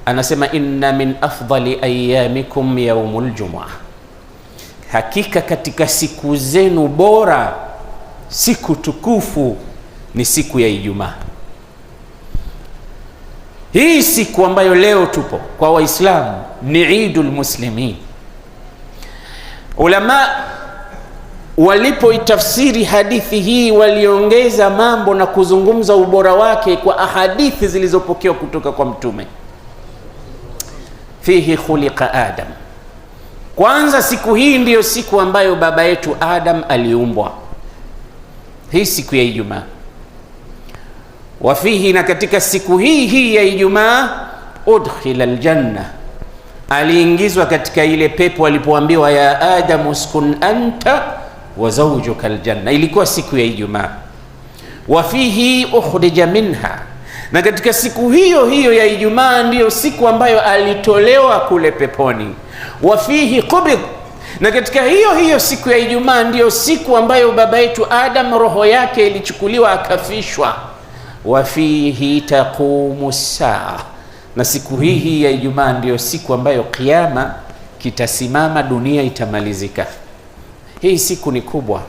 anasema inna min afdali ayyamikum yaumul jumu'ah, hakika katika siku zenu bora, siku tukufu ni siku ya Ijumaa. Hii siku ambayo leo tupo kwa Waislamu ni Eidul Muslimin. Ulama walipoitafsiri hadithi hii waliongeza mambo na kuzungumza ubora wake kwa ahadithi zilizopokewa kutoka kwa Mtume. Fihi khuliqa Adam, kwanza siku hii ndiyo siku ambayo baba yetu Adam aliumbwa, hii siku ya Ijumaa. Wafihi, na katika siku hii ya Ijumaa, udkhila aljanna, aliingizwa katika ile pepo alipoambiwa ya Adam uskun anta wa zawjuka aljanna, ilikuwa siku ya Ijumaa. Wafihi ukhrija minha, na katika siku hiyo ya Ijumaa ndiyo siku ambayo alitolewa kule peponi. Wafihi qubid, na katika hiyo siku ya Ijumaa ndiyo siku ambayo baba yetu Adam roho yake ilichukuliwa akafishwa. Wafihi taqumu saa, na siku hii ya Ijumaa ndiyo siku ambayo kiyama kitasimama, dunia itamalizika. Hii siku ni kubwa.